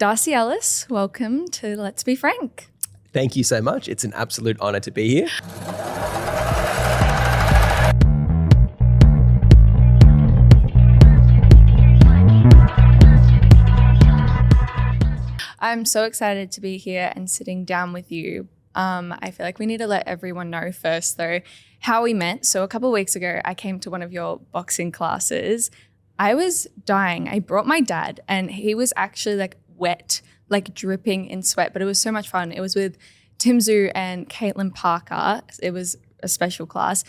Darcy Ellis, welcome to Let's Be Frank. Thank you so much. It's an absolute honour to be here. I'm so excited to be here and sitting down with you. I feel like we need to let everyone know first, though, how we met. So a couple of weeks ago, I came to one of your boxing classes. I was dying. I brought my dad and he was actually like wet, like dripping in sweat, but it was so much fun. It was with Tim Zhu and Caitlin Parker. It was a special class.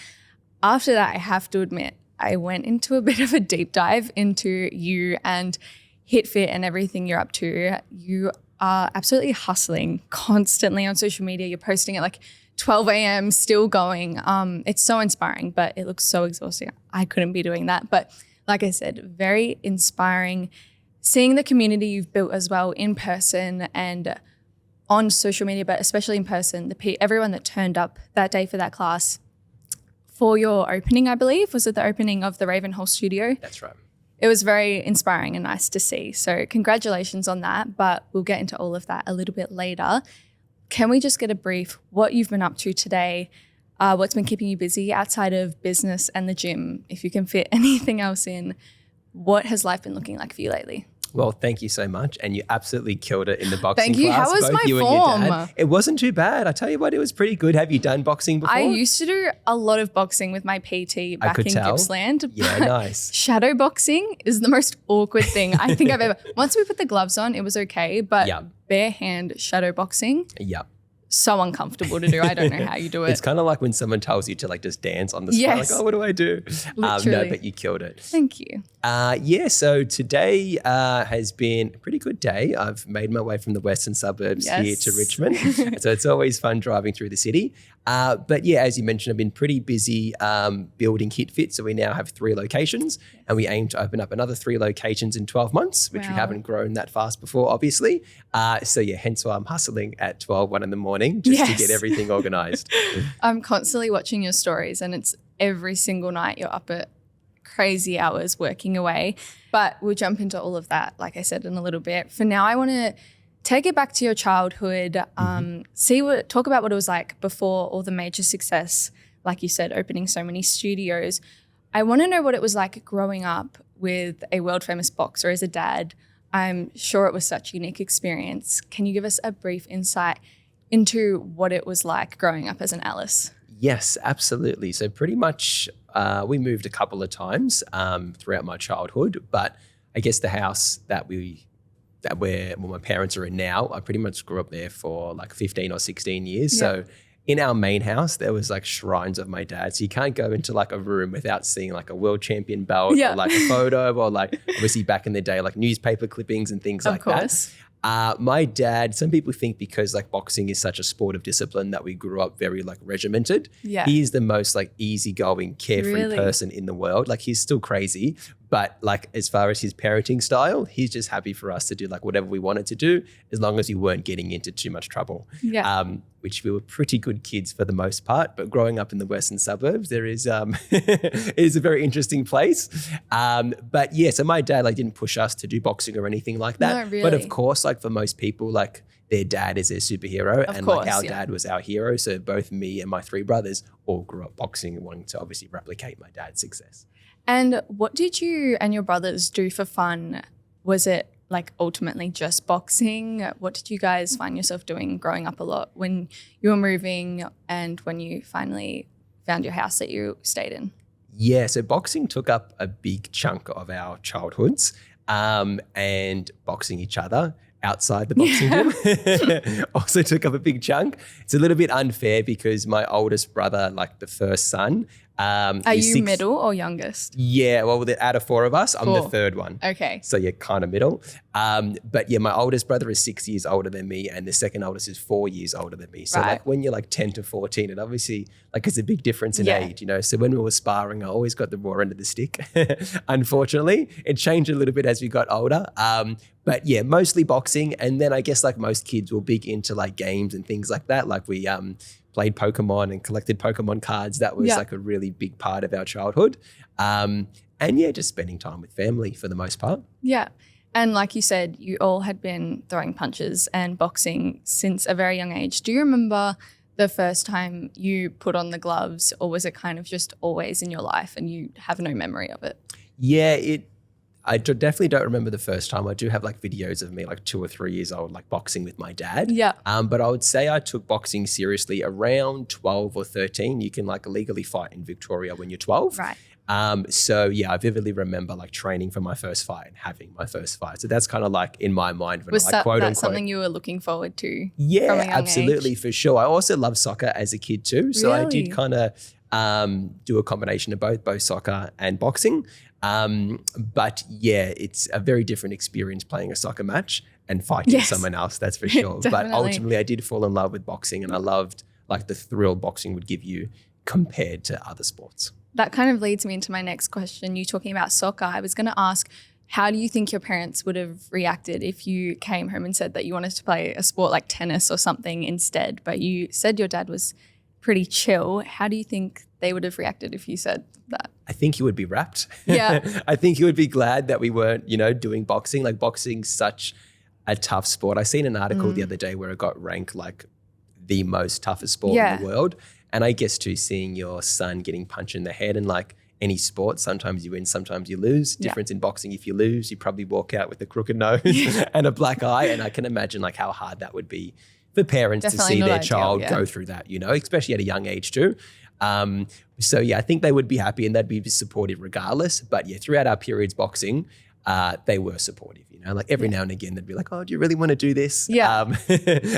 After that, I have to admit, I went into a bit of a deep dive into you and HitFit and everything you're up to. You are absolutely hustling constantly on social media. You're posting at like 12 a.m. still going. It's so inspiring, but it looks so exhausting. I couldn't be doing that. But like I said, very inspiring. Seeing the community you've built as well in person and on social media, but especially in person, everyone that turned up that day for that class for your opening, I believe. Was it the opening of the Ravenhall studio? That's right. It was very inspiring and nice to see. So congratulations on that, but we'll get into all of that a little bit later. Can we just get a brief what you've been up to today, what's been keeping you busy outside of business and the gym? If you can fit anything else in, what has life been looking like for you lately? Well, thank you so much. And you absolutely killed it in the boxing Thank you. class. How was both my you form? And your dad. It wasn't too bad. I tell you what, it was pretty good. Have you done boxing before? I used to do a lot of boxing with my PT back in Gippsland. Yeah, nice. Shadow boxing is the most awkward thing I think I've ever. Once we put the gloves on, it was okay. But bare hand shadow boxing. Yep. So uncomfortable to do. I don't know how you do it. It's kind of like when someone tells you to like just dance on the spot. Yes. Like, oh, what do I do? No, but you killed it. Thank you. So today has been a pretty good day. I've made my way from the western suburbs here to Richmond. So it's always fun driving through the city. But yeah, as you mentioned, I've been pretty busy building HitFit. So we now have 3 locations and we aim to open up another 3 locations in 12 months, which we haven't grown that fast before, obviously. So yeah, hence why I'm hustling at 1 in the morning just to get everything organized. I'm constantly watching your stories and it's every single night you're up at crazy hours working away. But we'll jump into all of that, like I said, in a little bit. For now, I want to take it back to your childhood, talk about what it was like before all the major success, like you said, opening so many studios. I want to know what it was like growing up with a world famous boxer as a dad. I'm sure it was such a unique experience. Can you give us a brief insight into what it was like growing up as an Ellis? Yes, absolutely. So pretty much we moved a couple of times throughout my childhood, but I guess the house where my parents are in now, I pretty much grew up there for like 15 or 16 years. Yeah. So in our main house, there was like shrines of my dad. So you can't go into like a room without seeing like a world champion belt or like a photo or like obviously back in the day, like newspaper clippings and things like that. My dad, some people think because like boxing is such a sport of discipline that we grew up very like regimented. Yeah. He's the most like easygoing, carefree person in the world. Like he's still crazy, but like as far as his parenting style, he's just happy for us to do like whatever we wanted to do as long as we weren't getting into too much trouble. Yeah. Which we were pretty good kids for the most part, but growing up in the western suburbs, there is it is a very interesting place. But yeah, so my dad like didn't push us to do boxing or anything like that. No, really. But of course, like for most people, like their dad is their superhero, like our dad was our hero. So both me and my 3 brothers all grew up boxing and wanting to obviously replicate my dad's success. And what did you and your brothers do for fun? Was it like ultimately just boxing? What did you guys find yourself doing growing up a lot when you were moving and when you finally found your house that you stayed in? Yeah, so boxing took up a big chunk of our childhoods and boxing each other outside the boxing gym also took up a big chunk. It's a little bit unfair because my oldest brother, like the first son, are you middle or youngest? Yeah, well, out of 4 of us, I'm the third one. Okay. So you're kind of middle. But yeah, my oldest brother is 6 years older than me and the second oldest is 4 years older than me. So like when you're like 10 to 14, it obviously like it's a big difference in age, you know. So when we were sparring, I always got the raw end of the stick. Unfortunately, it changed a little bit as we got older. But yeah, mostly boxing. And then I guess like most kids were big into like games and things like that. Like we played Pokemon and collected Pokemon cards. That was like a really big part of our childhood. And yeah, just spending time with family for the most part. Yeah. And like you said, you all had been throwing punches and boxing since a very young age. Do you remember the first time you put on the gloves, or was it kind of just always in your life and you have no memory of it? Yeah, definitely don't remember the first time. I do have like videos of me like 2 or 3 years old, like boxing with my dad. Yeah. But I would say I took boxing seriously around 12 or 13. You can like legally fight in Victoria when you're 12. Right. So yeah, I vividly remember like training for my first fight and having my first fight. So that's kind of like in my mind when Was I like quote that unquote. something you were looking forward to? Yeah, from a young absolutely, age? for sure. I also loved soccer as a kid too. So I Really? did kind of do a combination of both soccer and boxing. But yeah, it's a very different experience playing a soccer match and fighting Yes. someone else, that's for sure. But Definitely. ultimately I did fall in love with boxing, and I loved like the thrill boxing would give you compared to other sports. That kind of leads me into my next question. You talking about soccer, I was going to ask, how do you think your parents would have reacted if you came home and said that you wanted to play a sport like tennis or something instead, but you said your dad was pretty chill? How do you think they would have reacted if you said that? I think he would be rapt. Yeah. I think he would be glad that we weren't, doing boxing. Like boxing's such a tough sport. I seen an article the other day where it got ranked like the most toughest sport in the world. And I guess too, seeing your son getting punched in the head, and like any sport, sometimes you win, sometimes you lose. Difference in boxing, if you lose, you probably walk out with a crooked nose and a black eye. And I can imagine like how hard that would be for parents Definitely to see not their ideal, child yeah. go through that, especially at a young age too. So yeah, I think they would be happy and they'd be supportive regardless. But yeah, throughout our periods boxing, they were supportive, like every now and again they'd be like, oh, do you really want to do this? Yeah.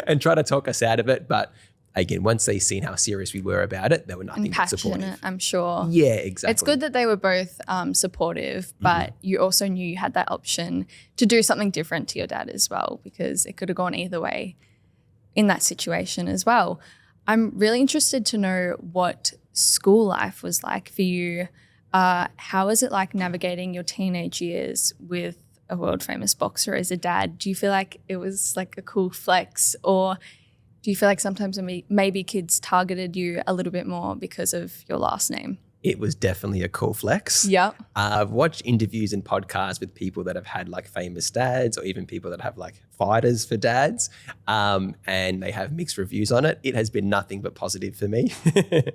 And try to talk us out of it. But again, once they seen how serious we were about it, they were nothing but supportive. Passionate, I'm sure. Yeah, exactly. It's good that they were both supportive, but you also knew you had that option to do something different to your dad as well, because it could have gone either way in that situation as well. I'm really interested to know what school life was like for you. How was it like navigating your teenage years with a world famous boxer as a dad? Do you feel like it was like a cool flex, or do you feel like sometimes maybe kids targeted you a little bit more because of your last name? It was definitely a cool flex. Yep. I've watched interviews and podcasts with people that have had like famous dads, or even people that have like fighters for dads, and they have mixed reviews on it. It has been nothing but positive for me.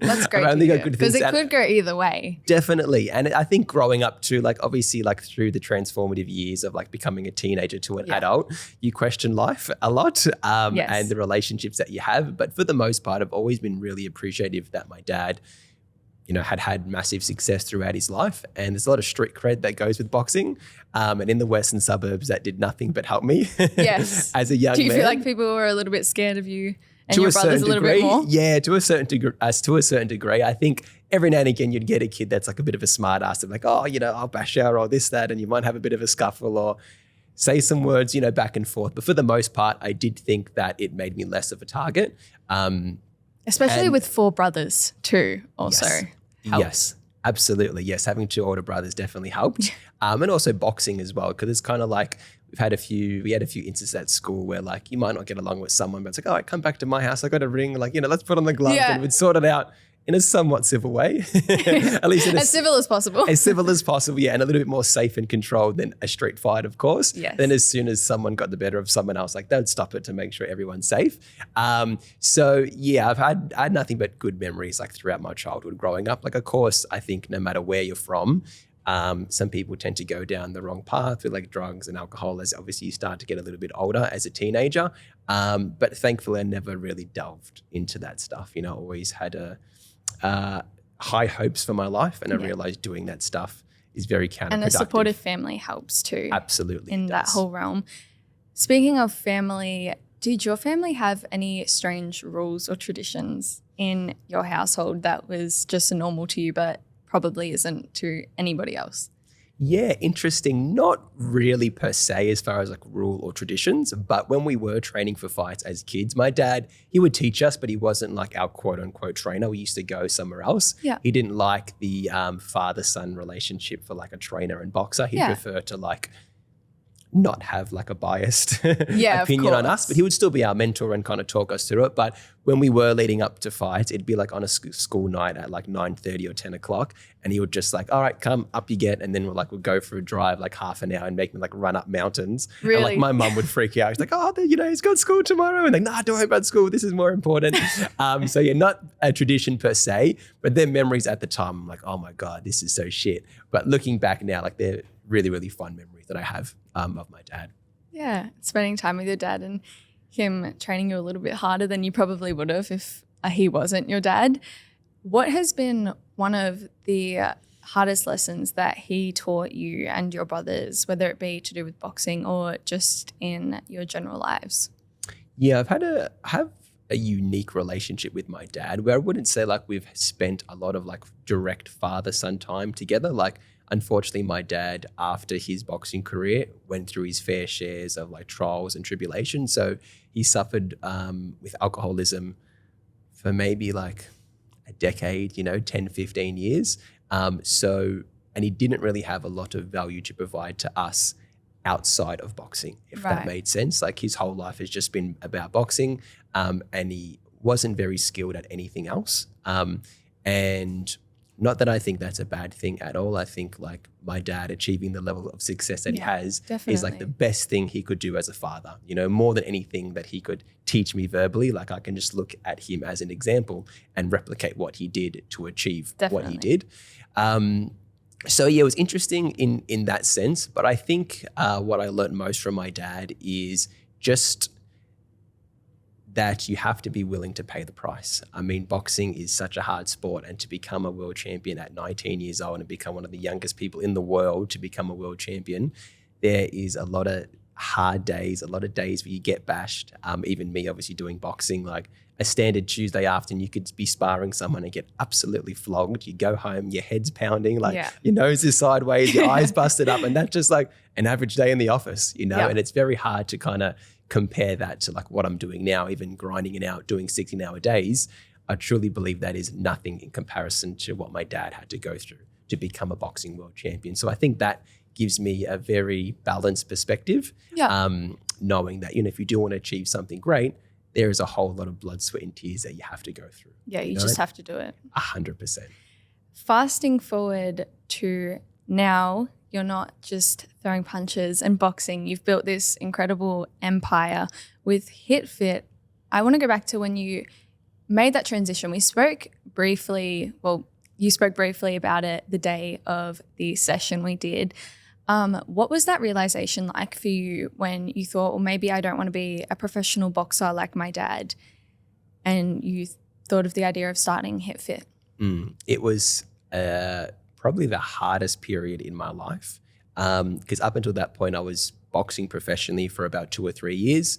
That's great I've only to got hear, good because things it out- could go either way. Definitely. And I think growing up too, like obviously like through the transformative years of like becoming a teenager to an adult, you question life a lot and the relationships that you have. But for the most part, I've always been really appreciative that my dad had massive success throughout his life. And there's a lot of street cred that goes with boxing. And in the western suburbs, that did nothing but help me Yes. as a young man. Do you feel like people were a little bit scared of you and To your a brothers certain a little degree, bit more? yeah, to a certain degree. I think every now and again you'd get a kid that's like a bit of a smart ass of like, oh, I'll bash her or this, that, and you might have a bit of a scuffle or say some words, back and forth. But for the most part, I did think that it made me less of a target. Especially with 4 brothers too, also. helps. Yes, absolutely. Yes, having 2 older brothers definitely helped. And also boxing as well, because it's kind of like we had a few instances at school where like you might not get along with someone, but it's like, all right, come back to my house. I got a ring, like, let's put on the gloves and we'd sort it out in a somewhat civil way. At least in As civil as possible. as civil as possible, yeah, and a little bit more safe and controlled than a street fight, of course. Yes. Then as soon as someone got the better of someone else, like they'd stop it to make sure everyone's safe. So yeah, I had nothing but good memories like throughout my childhood growing up. Like, of course, I think no matter where you're from, some people tend to go down the wrong path with like drugs and alcohol as obviously you start to get a little bit older as a teenager. But thankfully I never really delved into that stuff. Always had high hopes for my life, and I realized doing that stuff is very counterproductive. And a supportive family helps too. Absolutely. In that whole realm. Speaking of family, did your family have any strange rules or traditions in your household that was just normal to you but probably isn't to anybody else? Yeah, interesting. Not really per se as far as like rule or traditions, but when we were training for fights as kids, my dad, he would teach us, but he wasn't like our quote unquote trainer. We used to go somewhere else. Yeah. He didn't like the father-son relationship for like a trainer and boxer. He'd prefer to like not have like a biased Yeah, opinion of on us, course. but he would still be our mentor and kind of talk us through it. But when we were leading up to fights, it'd be like on a school night at like 9:30 or 10 o'clock. And he would just like, all right, come up you get. And then we'll go for a drive like half an hour and make me like run up mountains. Really? And like my mum would freak out. She's like, oh, he's got school tomorrow. And like, nah, don't worry about school. This is more important. So yeah, not a tradition per se, but their memories at the time, I'm like, oh my God, this is so shit. But looking back now, like they're really, really fun memories that I have of my dad. Yeah, spending time with your dad and him training you a little bit harder than you probably would have if he wasn't your dad. What has been one of the hardest lessons that he taught you and your brothers, whether it be to do with boxing or just in your general lives? Yeah, I have a unique relationship with my dad where I wouldn't say like we've spent a lot of like direct father-son time together. Like, unfortunately, my dad, after his boxing career, went through his fair shares of like trials and tribulations. So he suffered with alcoholism for maybe like a decade, 10, 15 years. And he didn't really have a lot of value to provide to us outside of boxing, if that made sense. Like his whole life has just been about boxing, and he wasn't very skilled at anything else. And not that I think that's a bad thing at all. I think like my dad achieving the level of success that he has is like the best thing he could do as a father, more than anything that he could teach me verbally. Like I can just look at him as an example and replicate what he did to achieve what he did. So yeah, it was interesting in that sense. But I think what I learned most from my dad is just that you have to be willing to pay the price. I mean, boxing is such a hard sport, and to become a world champion at 19 years old and become one of the youngest people in the world to become a world champion, there is a lot of hard days, a lot of days where you get bashed. Even me, obviously doing boxing, like a standard Tuesday afternoon, you could be sparring someone and get absolutely flogged. You go home, your head's pounding, like your nose is sideways, your eyes busted up, and that's just like an average day in the office, and it's very hard to kind of compare that to like what I'm doing now, even grinding it out, doing 16-hour days. I truly believe that is nothing in comparison to what my dad had to go through to become a boxing world champion. So I think that gives me a very balanced perspective, knowing that, if you do want to achieve something great, there is a whole lot of blood, sweat and tears that you have to go through. Yeah, you just have to do it. 100%. Fasting forward to now, you're not just throwing punches and boxing. You've built this incredible empire with HitFit. I want to go back to when you made that transition. You spoke briefly about it the day of the session we did. What was that realization like for you when you thought, well, maybe I don't want to be a professional boxer like my dad, and you thought of the idea of starting HitFit? It was probably the hardest period in my life, because up until that point I was boxing professionally for about 2 or 3 years.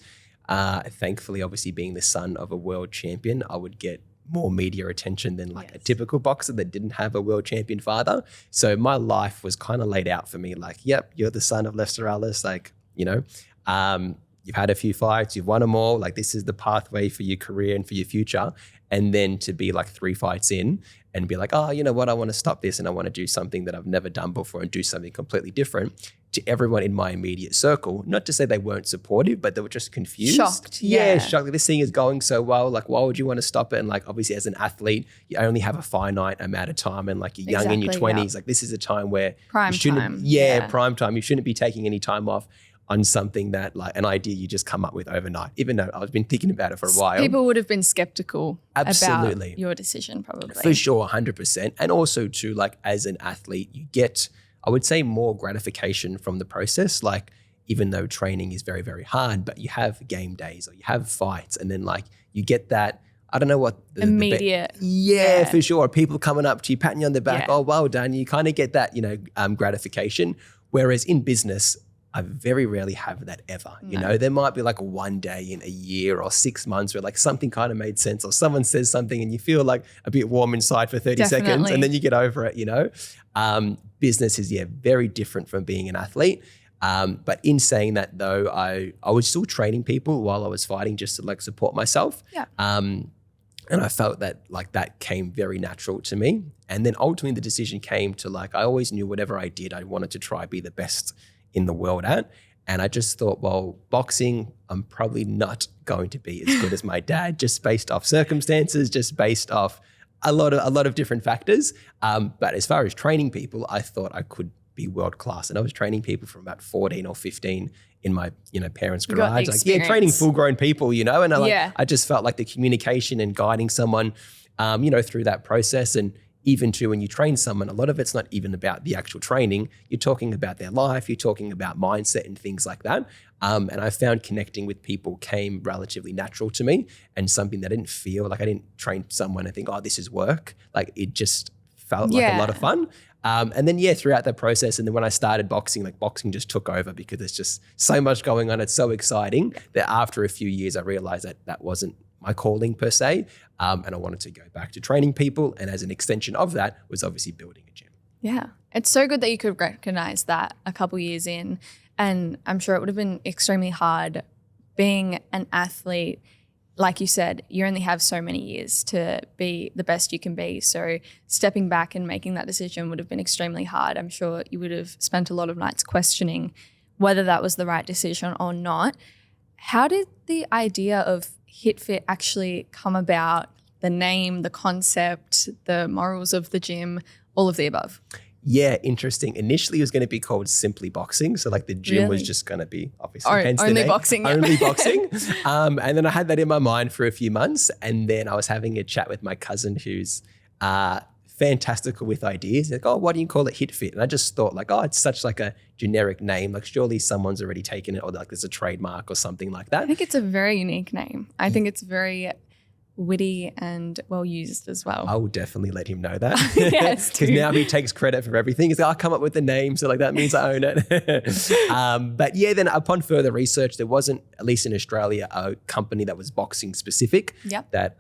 Thankfully, obviously being the son of a world champion, I would get more media attention than like a typical boxer that didn't have a world champion father. So my life was kind of laid out for me like, yep, you're the son of Darcy Ellis, like, you've had a few fights, you've won them all, like this is the pathway for your career and for your future. And then to be like 3 fights in and be like, oh, you know what, I want to stop this and I want to do something that I've never done before and do something completely different. To everyone in my immediate circle, not to say they weren't supportive, but they were just confused. Shocked. Yeah, shocked. Like, this thing is going so well. Like, why would you want to stop it? And like, obviously as an athlete, you only have a finite amount of time, and like you're young in your 20s. Like this is a time where prime time. Prime time. You shouldn't be taking any time off on something that like an idea you just come up with overnight, even though I've been thinking about it for a while. People would have been skeptical about your decision probably. For sure, 100%. And also too, like as an athlete, you get, I would say, more gratification from the process. Like even though training is very, very hard, but you have game days or you have fights, and then like you get that, I don't know what. Immediate. Yeah, for sure. People coming up to you, patting you on the back. Oh, well done. You kind of get that, gratification. Whereas in business, I very rarely have that ever. No. There might be like one day in a year or 6 months where like something kind of made sense, or someone says something and you feel like a bit warm inside for 30 seconds and then you get over it, Business is, very different from being an athlete. But in saying that though, I was still training people while I was fighting just to like support myself. Yeah. And I felt that like that came very natural to me. And then ultimately the decision came to like, I always knew whatever I did, I wanted to try be the best in the world at. And I just thought, well, boxing, I'm probably not going to be as good as my dad, just based off circumstances, just based off a lot of different factors. But as far as training people, I thought I could be world class. And I was training people from about 14 or 15 in my, parents' garage. Like, training full grown people, and I just felt like the communication and guiding someone, through that process. And even too, when you train someone, a lot of it's not even about the actual training. You're talking about their life, you're talking about mindset and things like that. And I found connecting with people came relatively natural to me, and something that I didn't feel like I didn't train someone and think, oh, this is work. Like, it just felt like a lot of fun. And then, throughout that process, and then when I started boxing, like, boxing just took over because there's just so much going on. It's so exciting that after a few years, I realized that that wasn't my calling per se. And I wanted to go back to training people. And as an extension of that was obviously building a gym. Yeah. It's so good that you could recognize that a couple years in. And I'm sure it would have been extremely hard being an athlete. Like you said, you only have so many years to be the best you can be. So stepping back and making that decision would have been extremely hard. I'm sure you would have spent a lot of nights questioning whether that was the right decision or not. How did the idea of HitFit actually come about? The name, the concept, the morals of the gym, all of the above? Yeah, interesting. Initially, it was going to be called Simply Boxing. So like the gym was just going to be obviously hence only the name. boxing. Only boxing. And then I had that in my mind for a few months. And then I was having a chat with my cousin who's fantastical with ideas. Like, oh, why do you call it HitFit? And I just thought like, oh, it's such like a generic name. Like surely someone's already taken it, or like there's a trademark or something like that. I think it's a very unique name. I think it's very witty and well used as well. I will definitely let him know that. Yes, because now he takes credit for everything. He's like, I'll come up with the name, so like that means I own it. But yeah, then upon further research, there wasn't, at least in Australia, a company that was boxing specific that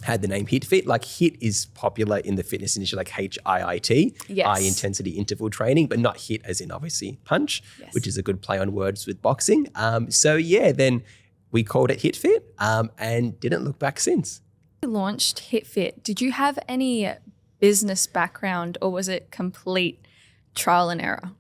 had the name HitFit. Like HIT is popular in the fitness industry, like HIIT, high intensity interval training, but not HIT as in obviously punch, which is a good play on words with boxing. Then we called it HitFit and didn't look back since. You launched HitFit. Did you have any business background, or was it complete trial and error?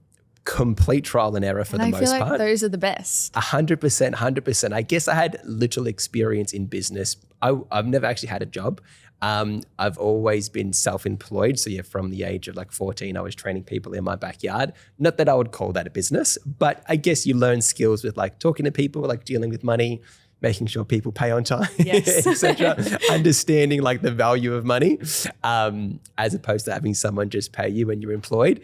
Complete trial and error for the most part. I feel like those are the best. 100%. I guess I had little experience in business. I've never actually had a job. I've always been self-employed. So from the age of like 14, I was training people in my backyard. Not that I would call that a business, but I guess you learn skills with like talking to people, like dealing with money, making sure people pay on time, etc. Understanding like the value of money, as opposed to having someone just pay you when you're employed.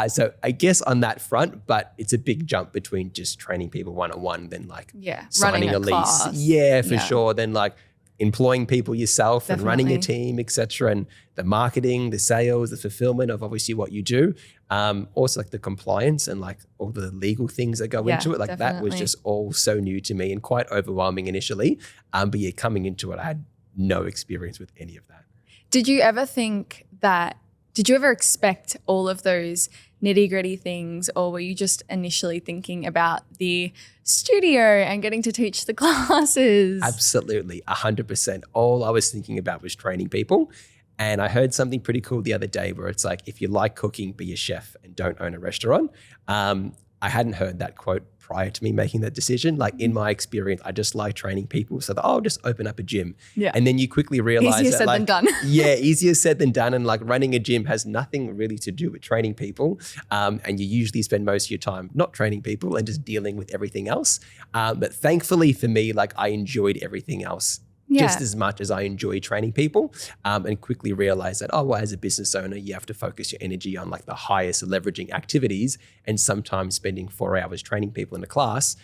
So I guess on that front, but it's a big jump between just training people one-on-one than like signing a lease. Class. Yeah, for sure. Then like employing people yourself and running a team, etc. And the marketing, the sales, the fulfillment of obviously what you do. Also like the compliance and like all the legal things that go into it. Like that was just all so new to me and quite overwhelming initially. But yeah, coming into it, I had no experience with any of that. Did you ever expect all of those nitty gritty things, or were you just initially thinking about the studio and getting to teach the classes? Absolutely, 100%. All I was thinking about was training people. And I heard something pretty cool the other day where it's like, if you like cooking, be a chef and don't own a restaurant. I hadn't heard that quote prior to me making that decision. Like in my experience, I just like training people. So I'll just open up a gym. Yeah. And then you quickly realize easier said than done. Easier said than done. And like running a gym has nothing really to do with training people. And you usually spend most of your time not training people and just dealing with everything else. But thankfully for me, like I enjoyed everything else just as much as I enjoy training people, and quickly realize that, as a business owner, you have to focus your energy on like the highest leveraging activities, and sometimes spending 4 hours training people in a class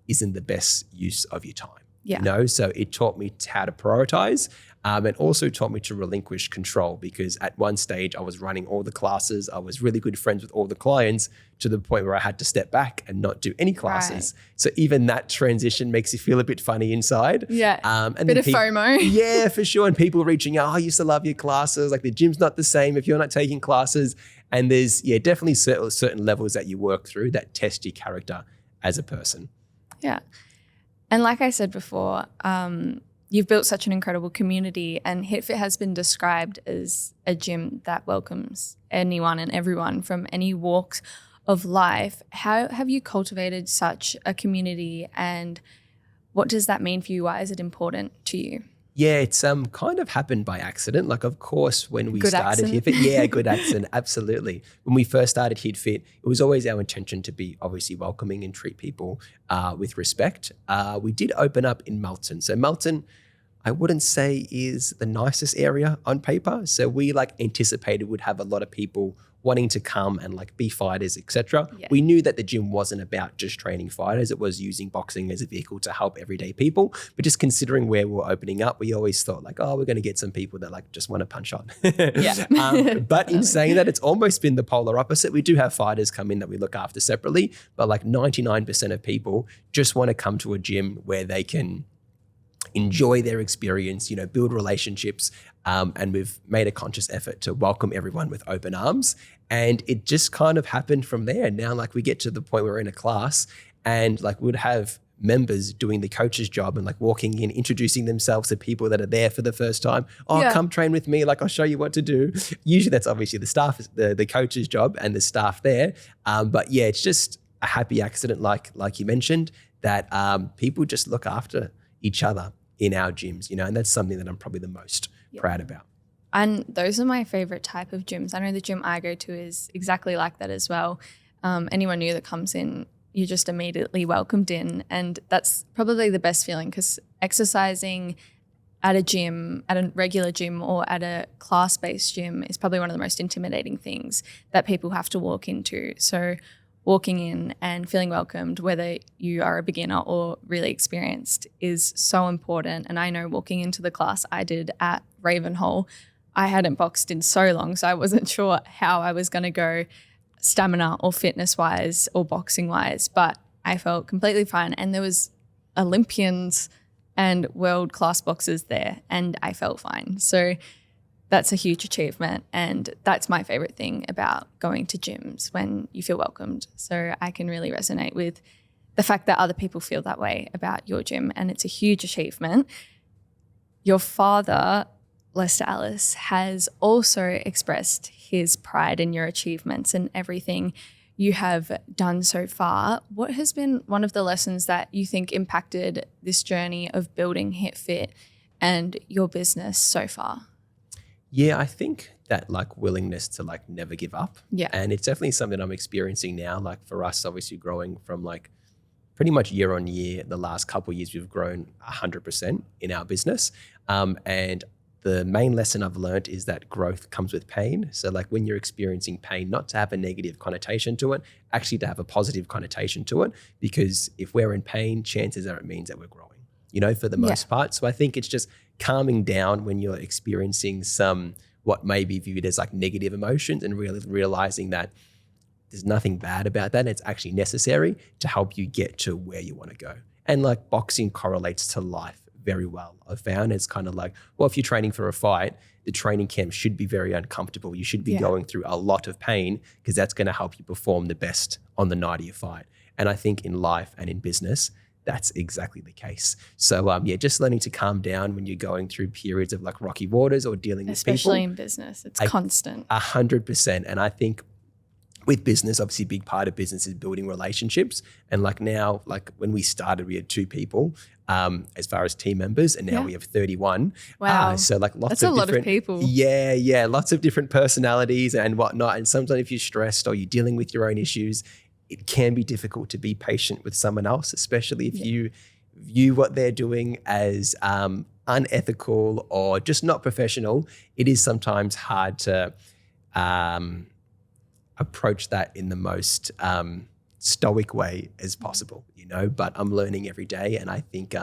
isn't the best use of your time. So it taught me how to prioritize, and also taught me to relinquish control, because at one stage I was running all the classes. I was really good friends with all the clients to the point where I had to step back and not do any classes. Right. So even that transition makes you feel a bit funny inside. Yeah, and bit of FOMO. Yeah, for sure. And people reaching out, I used to love your classes. Like the gym's not the same if you're not taking classes. And there's definitely certain levels that you work through that test your character as a person. Yeah. And like I said before, you've built such an incredible community, and HitFit has been described as a gym that welcomes anyone and everyone from any walks of life, how have you cultivated such a community, and what does that mean for you? Why is it important to you? Yeah, it's kind of happened by accident. Like, of course, when we Good started accent. HitFit, yeah, good accent, absolutely. When we first started HitFit, it was always our intention to be obviously welcoming and treat people with respect. We did open up in Melton. So Melton, I wouldn't say is the nicest area on paper. So we like anticipated would have a lot of people wanting to come and like be fighters, etc. Yeah. We knew that the gym wasn't about just training fighters. It was using boxing as a vehicle to help everyday people. But just considering where we were opening up, we always thought like, oh, we're going to get some people that like just want to punch on. Yeah. But in saying that, it's almost been the polar opposite. We do have fighters come in that we look after separately, but like 99% of people just want to come to a gym where they can enjoy their experience, build relationships. And we've made a conscious effort to welcome everyone with open arms. And it just kind of happened from there. Now, like we get to the point where we're in a class and like we'd have members doing the coach's job and like walking in, introducing themselves to people that are there for the first time. Oh, Yeah. Come train with me. Like I'll show you what to do. Usually that's obviously the staff, the coach's job and the staff there. But yeah, it's just a happy accident, like you mentioned, that people just look after each other in our gyms, and that's something that I'm probably the most proud about. And those are my favorite type of gyms. I know the gym I go to is exactly like that as well. Anyone new that comes in, you're just immediately welcomed in. And that's probably the best feeling, because exercising at a gym, at a regular gym or at a class-based gym is probably one of the most intimidating things that people have to walk into. So walking in and feeling welcomed, whether you are a beginner or really experienced, is so important. And I know walking into the class I did at Ravenhall, I hadn't boxed in so long, so I wasn't sure how I was going to go stamina or fitness-wise or boxing-wise, but I felt completely fine. And there was Olympians and world-class boxers there, and I felt fine. So that's a huge achievement, and that's my favorite thing about going to gyms, when you feel welcomed. So I can really resonate with the fact that other people feel that way about your gym, and it's a huge achievement. Your father, Lester Ellis, has also expressed his pride in your achievements and everything you have done so far. What has been one of the lessons that you think impacted this journey of building HitFit and your business so far? Yeah, I think that like willingness to like never give up. Yeah. And it's definitely something I'm experiencing now. Like for us, obviously growing from like pretty much year on year, the last couple of years, we've grown 100% in our business. And the main lesson I've learned is that growth comes with pain. So like when you're experiencing pain, not to have a negative connotation to it, actually to have a positive connotation to it, because if we're in pain, chances are it means that we're growing, for the most part. So I think it's just calming down when you're experiencing some what may be viewed as like negative emotions, and really realizing that there's nothing bad about that. It's actually necessary to help you get to where you want to go. And like boxing correlates to life very well. I've found it's kind of like, well, if you're training for a fight, the training camp should be very uncomfortable. You should be going through a lot of pain, because that's going to help you perform the best on the night of your fight. And I think in life and in business, that's exactly the case. So just learning to calm down when you're going through periods of like rocky waters or dealing with people. Especially in business, it's constant. 100%. And I think with business, obviously a big part of business is building relationships. And like now, like when we started, we had 2 people as far as team members, and now we have 31. Wow. So like lots That's of a lot different of people. Yeah. Lots of different personalities and whatnot. And sometimes if you're stressed or you're dealing with your own issues, it can be difficult to be patient with someone else, especially if you view what they're doing as unethical or just not professional. It is sometimes hard to approach that in the most stoic way as possible, but I'm learning every day. And I think,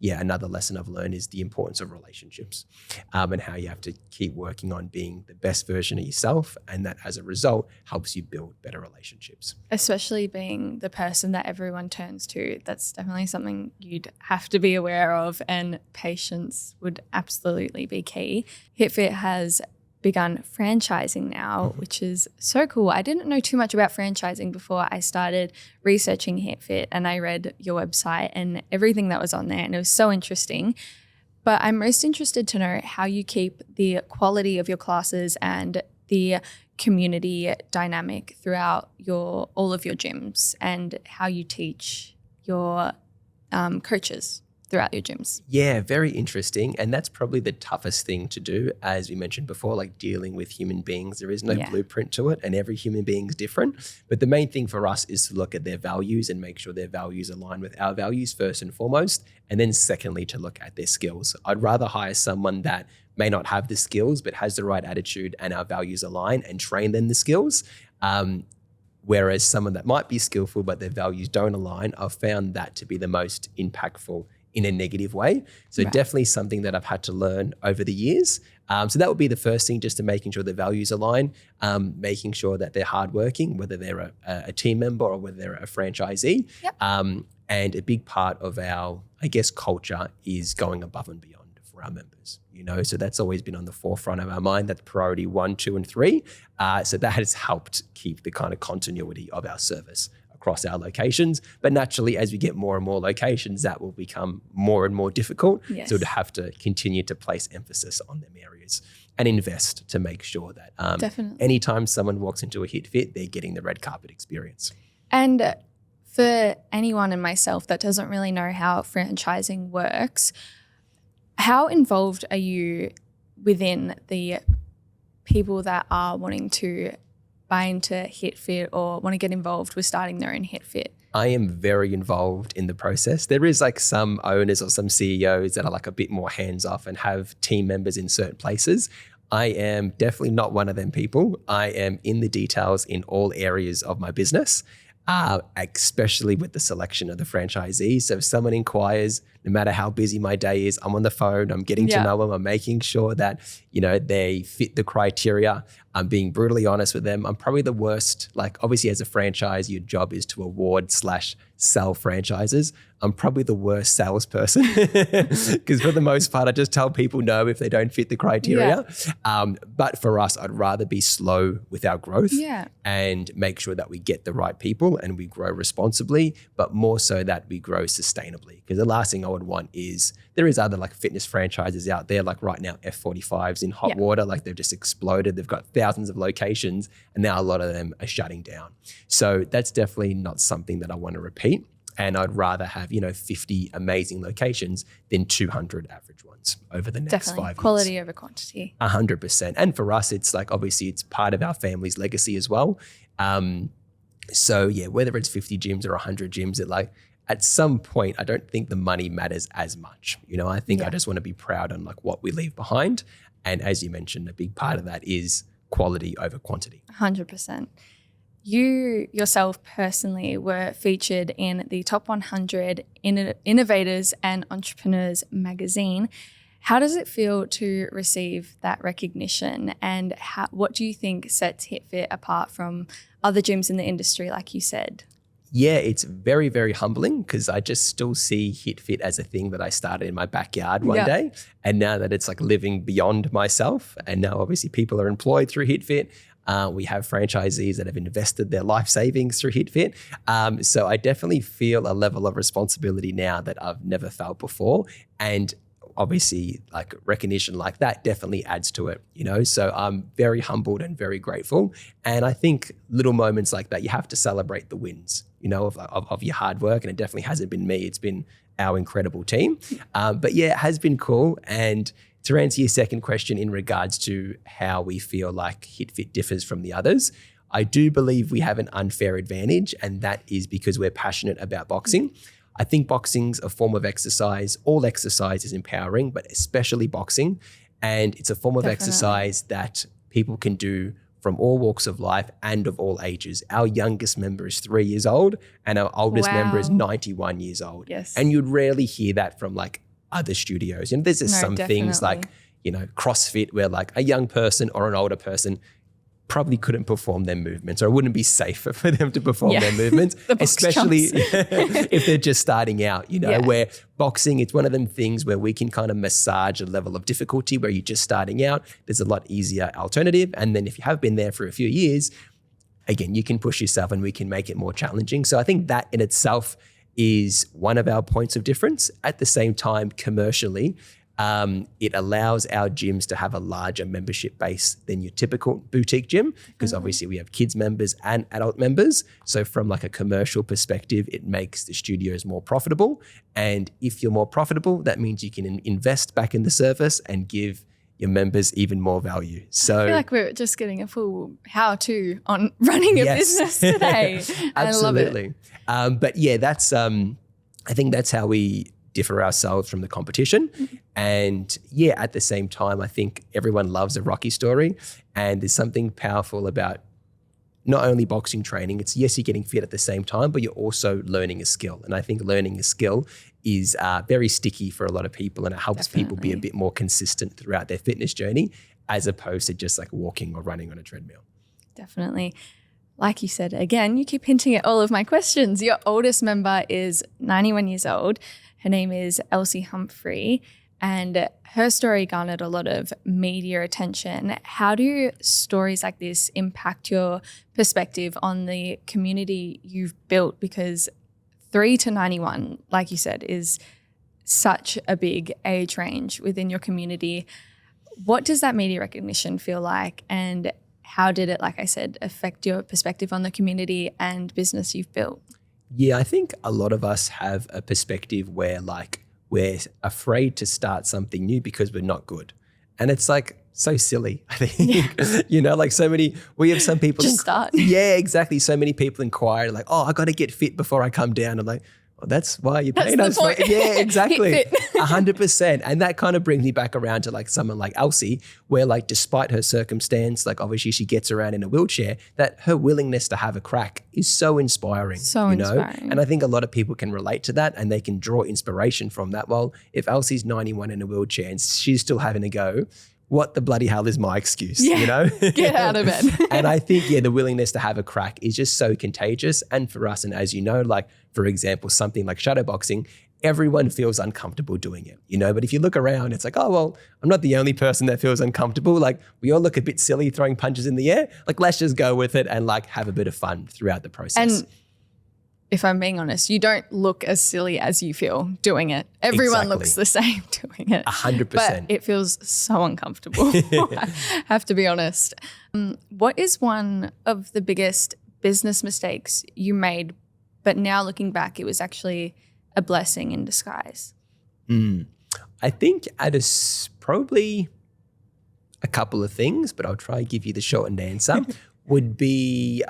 another lesson I've learned is the importance of relationships and how you have to keep working on being the best version of yourself. And that as a result helps you build better relationships. Especially being the person that everyone turns to. That's definitely something you'd have to be aware of, and patience would absolutely be key. HitFit has begun franchising now, which is so cool. I didn't know too much about franchising before I started researching HitFit, and I read your website and everything that was on there, and it was so interesting. But I'm most interested to know how you keep the quality of your classes and the community dynamic throughout all of your gyms and how you teach your coaches throughout your gyms? Yeah, very interesting. And that's probably the toughest thing to do, as we mentioned before, like dealing with human beings. There is no blueprint to it, and every human being is different. But the main thing for us is to look at their values and make sure their values align with our values first and foremost. And then secondly, to look at their skills. I'd rather hire someone that may not have the skills, but has the right attitude and our values align, and train them the skills. Whereas someone that might be skillful, but their values don't align, I've found that to be the most impactful in a negative way. So definitely something that I've had to learn over the years. So that would be the first thing, just to making sure the values align, making sure that they're hardworking, whether they're a team member or whether they're a franchisee. Yep. And a big part of our, I guess, culture is going above and beyond for our members. So that's always been on the forefront of our mind. That's priority 1, 2, and 3. So that has helped keep the kind of continuity of our service across our locations. But naturally, as we get more and more locations, that will become more and more difficult. Yes. So to have to continue to place emphasis on them areas and invest to make sure that anytime someone walks into a HitFit, they're getting the red carpet experience. And for anyone and myself that doesn't really know how franchising works, how involved are you within the people that are wanting to buy into HitFit or want to get involved with starting their own HitFit? I am very involved in the process. There is like some owners or some CEOs that are like a bit more hands off and have team members in certain places. I am definitely not one of them people. I am in the details in all areas of my business, especially with the selection of the franchisees. So if someone inquires, no matter how busy my day is, I'm on the phone, I'm getting to know them, I'm making sure that, they fit the criteria. I'm being brutally honest with them. I'm probably the worst. Like, obviously as a franchise, your job is to award/sell franchises. I'm probably the worst salesperson because for the most part, I just tell people no if they don't fit the criteria. But for us, I'd rather be slow with our growth and make sure that we get the right people and we grow responsibly, but more so that we grow sustainably. Because the last thing I would want is, there is other like fitness franchises out there, like right now F45's in hot water, like they've just exploded. They've got thousands of locations and now a lot of them are shutting down. So that's definitely not something that I want to repeat. And I'd rather have, 50 amazing locations than 200 average ones over the next 5 years. Quality over quantity. 100%. And for us, it's like, obviously it's part of our family's legacy as well. So yeah, whether it's 50 gyms or 100 gyms, at some point, I don't think the money matters as much. I think I just want to be proud on like what we leave behind. And as you mentioned, a big part of that is quality over quantity. 100%. You yourself personally were featured in the Top 100 Innovators and Entrepreneurs magazine. How does it feel to receive that recognition, and what do you think sets HitFit apart from other gyms in the industry, like you said? Yeah, it's very, very humbling because I just still see HitFit as a thing that I started in my backyard one day. And now that it's like living beyond myself, and now obviously people are employed through HitFit. We have franchisees that have invested their life savings through HitFit. So I definitely feel a level of responsibility now that I've never felt before. And obviously like recognition like that definitely adds to it, So I'm very humbled and very grateful. And I think little moments like that, you have to celebrate the wins, of your hard work. And it definitely hasn't been me. It's been our incredible team. But yeah, it has been cool. And to answer your second question in regards to how we feel like HitFit differs from the others, I do believe we have an unfair advantage, and that is because we're passionate about boxing. I think boxing's a form of exercise. All exercise is empowering, but especially boxing. And it's a form of exercise that people can do from all walks of life and of all ages. Our youngest member is 3 years old and our oldest member is 91 years old. Yes. And you'd rarely hear that from like other studios. There's just some things like, CrossFit where like a young person or an older person probably couldn't perform their movements, or it wouldn't be safe for them to perform their movements, especially if they're just starting out, where boxing, it's one of them things where we can kind of massage a level of difficulty where you're just starting out. There's a lot easier alternative. And then if you have been there for a few years, again, you can push yourself and we can make it more challenging. So I think that in itself is one of our points of difference. At the same time, commercially, It allows our gyms to have a larger membership base than your typical boutique gym, because obviously we have kids members and adult members. So from like a commercial perspective, it makes the studios more profitable. And if you're more profitable, that means you can invest back in the service and give your members even more value. So I feel like we're just getting a full how-to on running a business today. Absolutely. I love it. But yeah, that's I think that's how we differ ourselves from the competition. And yeah, at the same time, I think everyone loves a Rocky story, and there's something powerful about not only boxing training. It's yes, you're getting fit at the same time, but you're also learning a skill. And I think learning a skill is very sticky for a lot of people, and it helps people be a bit more consistent throughout their fitness journey, as opposed to just like walking or running on a treadmill. Definitely. Like you said, again, you keep hinting at all of my questions. Your oldest member is 91 years old. Her name is Elsie Humphrey, and her story garnered a lot of media attention. How do stories like this impact your perspective on the community you've built? Because 3 to 91, like you said, is such a big age range within your community. What does that media recognition feel like, and how did it, like I said, affect your perspective on the community and business you've built? Yeah, I think a lot of us have a perspective where like we're afraid to start something new because we're not good. And it's like so silly, I think. You know, like we have some people. Just start. Yeah, exactly. So many people inquire like, oh, I got to get fit before I come down. I'm like, well, that's why you're paying us. Yeah, exactly. 100%. And that kind of brings me back around to like someone like Elsie, where like despite her circumstance, like obviously she gets around in a wheelchair, that her willingness to have a crack is so inspiring. So inspiring. And I think a lot of people can relate to that, and they can draw inspiration from that. Well, if Elsie's 91 in a wheelchair and she's still having a go, what the bloody hell is my excuse, you know? Get out of bed. And I think, the willingness to have a crack is just so contagious. And for us, and as you know, like, for example, something like shadowboxing, everyone feels uncomfortable doing it, but if you look around, it's like, oh, well, I'm not the only person that feels uncomfortable. Like we all look a bit silly throwing punches in the air. Like, let's just go with it and like have a bit of fun throughout the process. And if I'm being honest, you don't look as silly as you feel doing it. Everyone looks the same doing it. 100%. But it feels so uncomfortable. I have to be honest. What is one of the biggest business mistakes you made, but now looking back, it was actually a blessing in disguise? I think probably a couple of things, but I'll try and give you the shortened answer. Would be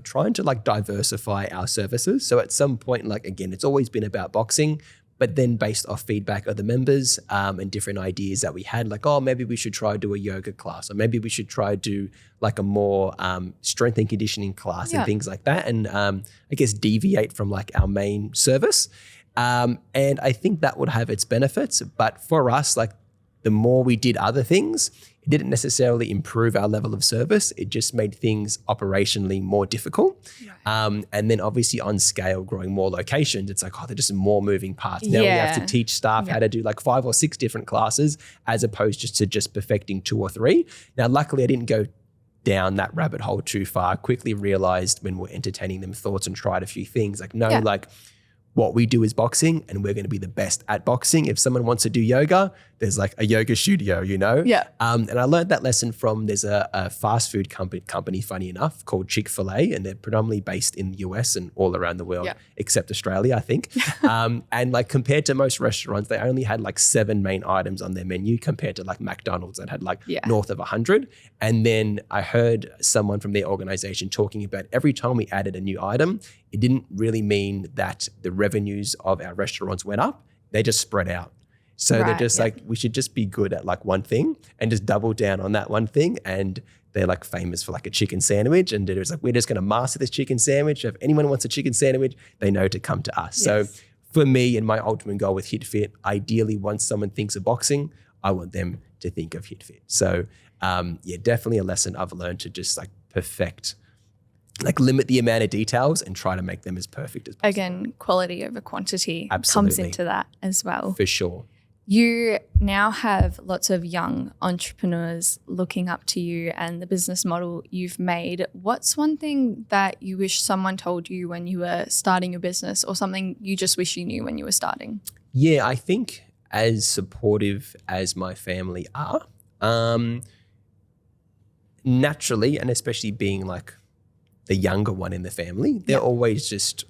trying to like diversify our services. So at some point, like again, it's always been about boxing, but then based off feedback of the members and different ideas that we had, like, oh, maybe we should try do a yoga class, or maybe we should try do like a more strength and conditioning class and things like that. And I guess deviate from like our main service. And I think that would have its benefits. But for us, like the more we did other things, it didn't necessarily improve our level of service. It just made things operationally more difficult. Right. And then obviously on scale, growing more locations, it's like, oh, there's just more moving parts. Now we have to teach staff how to do like 5 or 6 different classes as opposed to just perfecting 2 or 3. Now, luckily I didn't go down that rabbit hole too far. Quickly realized when we're entertaining them thoughts and tried a few things like, like what we do is boxing, and we're going to be the best at boxing. If someone wants to do yoga, there's like a yoga studio, Yeah. And I learned that lesson from, there's a fast food company, funny enough, called Chick-fil-A, and they're predominantly based in the US and all around the world, except Australia, I think. And like compared to most restaurants, they only had like 7 main items on their menu compared to like McDonald's that had like north of 100. And then I heard someone from their organization talking about every time we added a new item, it didn't really mean that the revenues of our restaurants went up. They just spread out. So they're just like, we should just be good at like one thing and just double down on that one thing. And they're like famous for like a chicken sandwich. And it was like, we're just going to master this chicken sandwich. If anyone wants a chicken sandwich, they know to come to us. Yes. So for me and my ultimate goal with HitFit, ideally once someone thinks of boxing, I want them to think of HitFit. So definitely a lesson I've learned to just like perfect, like limit the amount of details and try to make them as perfect as possible. Again, quality over quantity comes into that as well. For sure. You now have lots of young entrepreneurs looking up to you and the business model you've made. What's one thing that you wish someone told you when you were starting your business, or something you just wish you knew when you were starting? Yeah, I think as supportive as my family are, naturally, and especially being like the younger one in the family, they're always just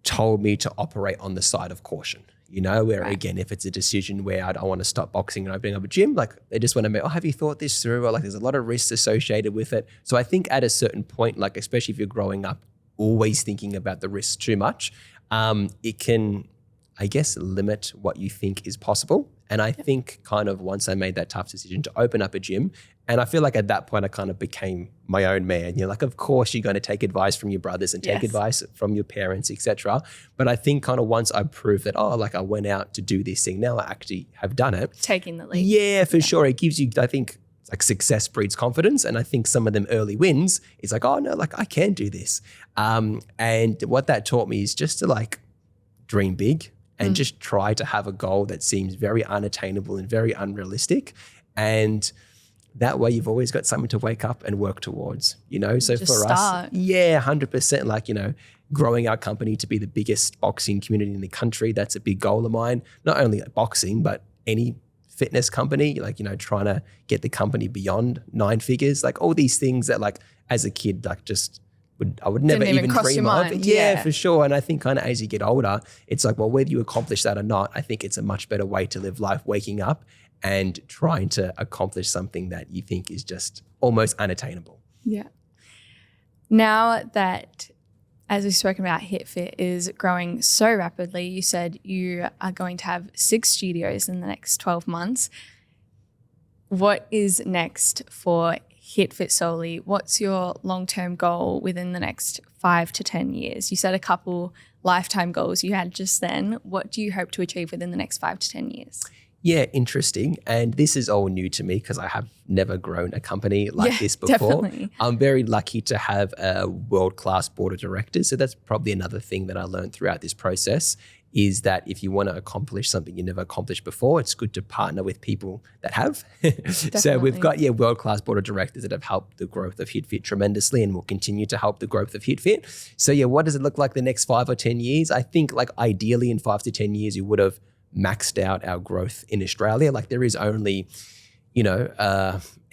told me to operate on the side of caution. You know, where again, if it's a decision where I don't want to stop boxing and opening up a gym, like they just want to make, oh, have you thought this through? Or like there's a lot of risks associated with it. So I think at a certain point, like especially if you're growing up, always thinking about the risks too much, it can, I guess, limit what you think is possible. And I think kind of once I made that tough decision to open up a gym, and I feel like at that point I kind of became my own man. You're like, of course you're going to take advice from your brothers and take advice from your parents, etc. But I think kind of once I proved that, oh, like I went out to do this thing, now I actually have done it. Taking the lead. Yeah, for sure. It gives you, I think, like success breeds confidence. And I think some of them early wins, it's like, oh no, like I can do this. And what that taught me is just to like dream big and just try to have a goal that seems very unattainable and very unrealistic. And that way you've always got something to wake up and work towards, you know? So just for start. us, 100%, like, you know, growing our company to be the biggest boxing community in the country, that's a big goal of mine. Not only boxing, but any fitness company, like, you know, trying to get the company beyond 9 figures, like all these things that like as a kid, like just I would never even dream of. Yeah, for sure. And I think kind of as you get older, it's like, well, whether you accomplish that or not, I think it's a much better way to live life, waking up and trying to accomplish something that you think is just almost unattainable. Yeah. Now that, as we've spoken about, HitFit is growing so rapidly, you said you are going to have 6 studios in the next 12 months. What is next for HitFit solely? What's your long-term goal within the next 5 to 10 years? You said a couple lifetime goals you had just then. What do you hope to achieve within the next 5 to 10 years? Yeah, interesting. And this is all new to me because I have never grown a company like this before. Definitely. I'm very lucky to have a world-class board of directors. So that's probably another thing that I learned throughout this process is that if you want to accomplish something you never accomplished before, it's good to partner with people that have. So we've got, world-class board of directors that have helped the growth of HitFit tremendously and will continue to help the growth of HitFit. So what does it look like the next 5 or 10 years? I think like ideally in 5 to 10 years, you would have maxed out our growth in Australia. Like there is only,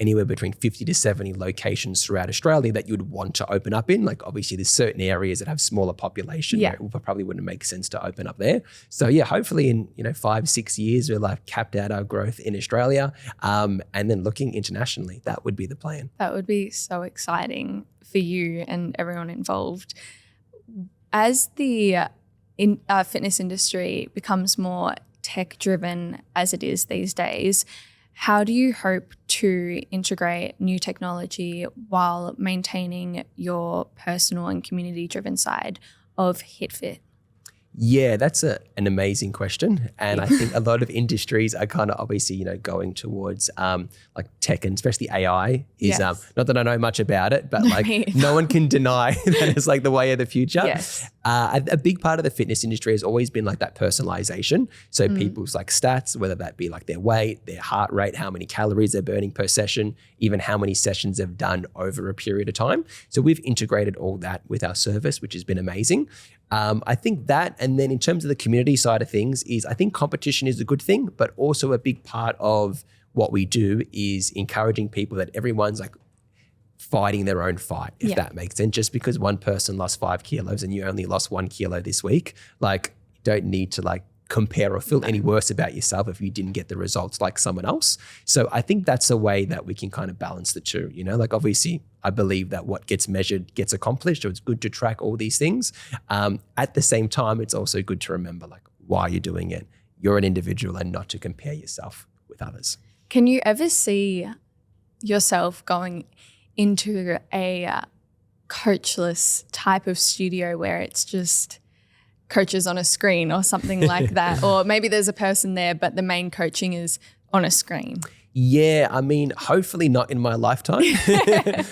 anywhere between 50 to 70 locations throughout Australia that you'd want to open up in. Like obviously there's certain areas that have smaller population where it probably wouldn't make sense to open up there. So hopefully in 5-6 years we'll have capped out our growth in Australia and then looking internationally. That would be the plan. That would be so exciting for you and everyone involved. As the fitness industry becomes more tech-driven as it is these days, how do you hope to integrate new technology while maintaining your personal and community-driven side of HitFit? Yeah, that's an amazing question. And I think a lot of industries are kind of obviously, going towards like tech and especially AI is not that I know much about it, but like no one can deny that it's like the way of the future. Yes. A big part of the fitness industry has always been like that personalization. So people's like stats, whether that be like their weight, their heart rate, how many calories they're burning per session, even how many sessions they've done over a period of time. So we've integrated all that with our service, which has been amazing. I think that, and then in terms of the community side of things is I think competition is a good thing, but also a big part of what we do is encouraging people that everyone's like fighting their own fight, if that makes sense. Just because one person lost 5 kilos and you only lost 1 kilo this week, like you don't need to like compare or feel any worse about yourself if you didn't get the results like someone else. So I think that's a way that we can kind of balance the two, like obviously I believe that what gets measured gets accomplished. So it's good to track all these things. At the same time, it's also good to remember like why you're doing it. You're an individual and not to compare yourself with others. Can you ever see yourself going into a coachless type of studio where it's just coaches on a screen or something like that? Or maybe there's a person there, but the main coaching is on a screen. Yeah, I mean, hopefully not in my lifetime.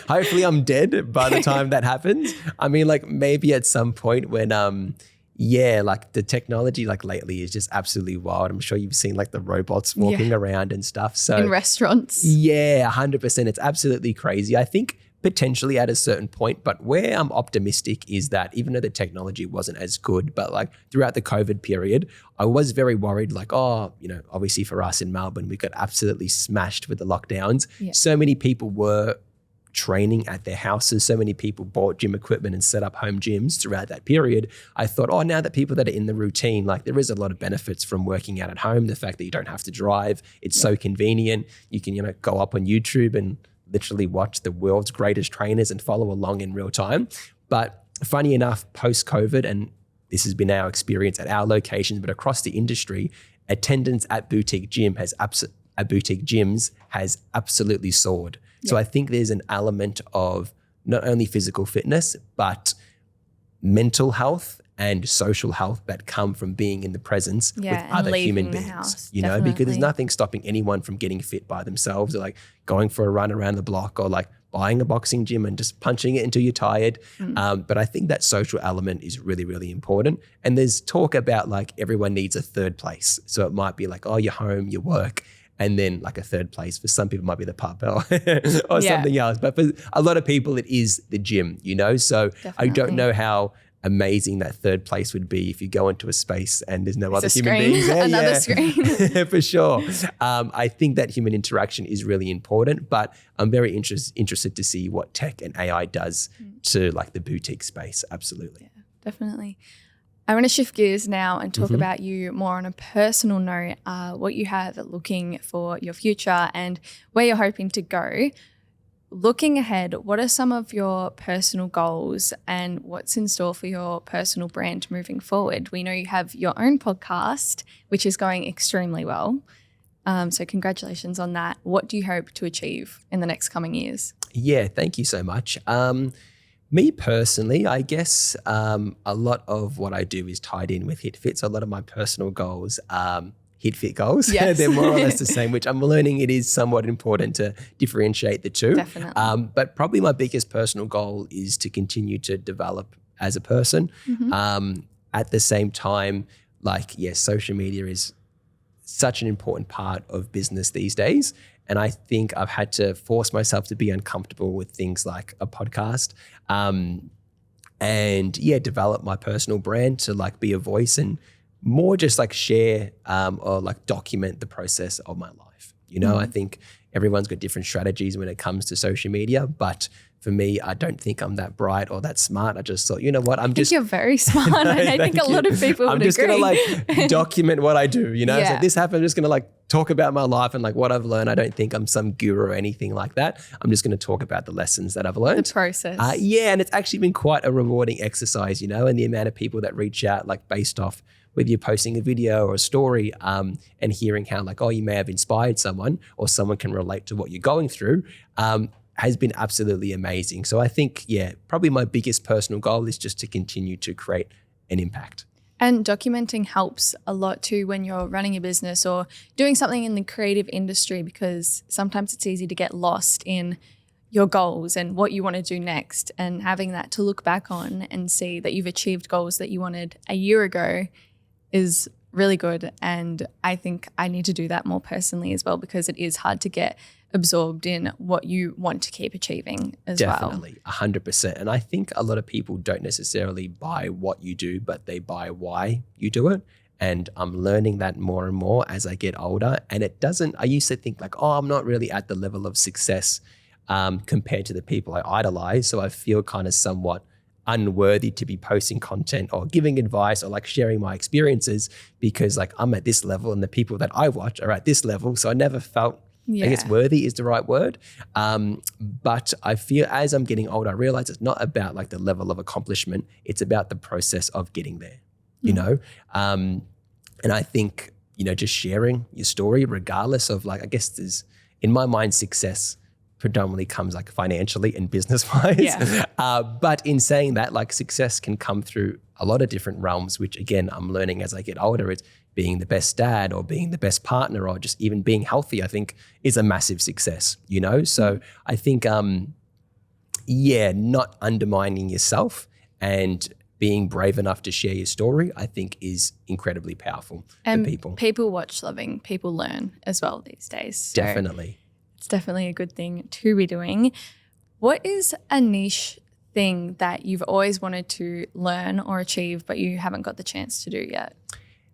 Hopefully I'm dead by the time that happens. I mean, like maybe at some point when, like the technology like lately is just absolutely wild. I'm sure you've seen like the robots walking around and stuff. So in restaurants. Yeah, 100%. It's absolutely crazy. I think potentially at a certain point, but where I'm optimistic is that even though the technology wasn't as good, but like throughout the COVID period, I was very worried like, oh, you know, obviously for us in Melbourne, we got absolutely smashed with the lockdowns. Yeah. So many people were training at their houses. So many people bought gym equipment and set up home gyms throughout that period. I thought, oh, now that people that are in the routine, like there is a lot of benefits from working out at home. The fact that you don't have to drive, it's so convenient. You can, you know, go up on YouTube and literally watch the world's greatest trainers and follow along in real time. But funny enough, post-COVID, and this has been our experience at our locations, but across the industry, attendance at boutique gyms has absolutely soared. So I think there's an element of not only physical fitness, but mental health and social health that come from being in the presence with other human beings, house, you know, because there's nothing stopping anyone from getting fit by themselves, or like going for a run around the block, or like buying a boxing gym and just punching it until you're tired. But I think that social element is really, really important. And there's talk about like everyone needs a third place. So it might be like, oh, your home, your work, and then like a third place for some people might be the pub or something else. But for a lot of people, it is the gym, you know? So I don't know how amazing that third place would be if you go into a space and there's no other human beings there. Another screen. For sure. I think that human interaction is really important, but I'm very interested to see what tech and AI does to like the boutique space. Absolutely. Yeah, definitely. I want to shift gears now and talk about you more on a personal note, what you have looking for your future and where you're hoping to go. Looking ahead, what are some of your personal goals and what's in store for your personal brand moving forward? We know you have your own podcast, which is going extremely well. So congratulations on that. What do you hope to achieve in the next coming years? Yeah, thank you so much. Me personally, I guess a lot of what I do is tied in with HitFit. So a lot of my personal goals HitFit goals. Yes. They're more or less the same, which I'm learning it is somewhat important to differentiate the two. Definitely. But probably my biggest personal goal is to continue to develop as a person. At the same time, like, yes, social media is such an important part of business these days. And I think I've had to force myself to be uncomfortable with things like a podcast and develop my personal brand to like be a voice and more just like share or like document the process of my life. You know, I think everyone's got different strategies when it comes to social media, but for me, I don't think I'm that bright or that smart. I just thought, you know what, I think you're very smart. No, and I think a lot of people would I'm just agree. going to like document what I do, you know? Yeah. So this happened, I'm just going to like talk about my life and like what I've learned. I don't think I'm some guru or anything like that. I'm just going to talk about the lessons that I've learned. The process. And it's actually been quite a rewarding exercise, you know, and the amount of people that reach out like based off whether you're posting a video or a story and hearing how like, oh, you may have inspired someone or someone can relate to what you're going through has been absolutely amazing. So I think, probably my biggest personal goal is just to continue to create an impact. And documenting helps a lot too when you're running a business or doing something in the creative industry, because sometimes it's easy to get lost in your goals and what you want to do next, and having that to look back on and see that you've achieved goals that you wanted a year ago is really good. And I think I need to do that more personally as well, because it is hard to get absorbed in what you want to keep achieving as well. Definitely, 100%. And I think a lot of people don't necessarily buy what you do, but they buy why you do it. And I'm learning that more and more as I get older. And I used to think like, oh, I'm not really at the level of success compared to the people I idolize. So I feel kind of somewhat unworthy to be posting content or giving advice or like sharing my experiences, because like I'm at this level and the people that I watch are at this level. So I never felt, I guess worthy is the right word. But I feel as I'm getting older, I realize it's not about like the level of accomplishment. It's about the process of getting there, you know? And I think, you know, just sharing your story regardless of like, I guess there's, in my mind, success predominantly comes like financially and business-wise. Yeah. But in saying that, like success can come through a lot of different realms, which again, I'm learning as I get older. It's being the best dad or being the best partner or just even being healthy, I think is a massive success, you know? So I think, not undermining yourself and being brave enough to share your story, I think is incredibly powerful for people. People watch loving, people learn as well these days. So definitely. it's definitely a good thing to be doing. What is a niche thing that you've always wanted to learn or achieve, but you haven't got the chance to do yet?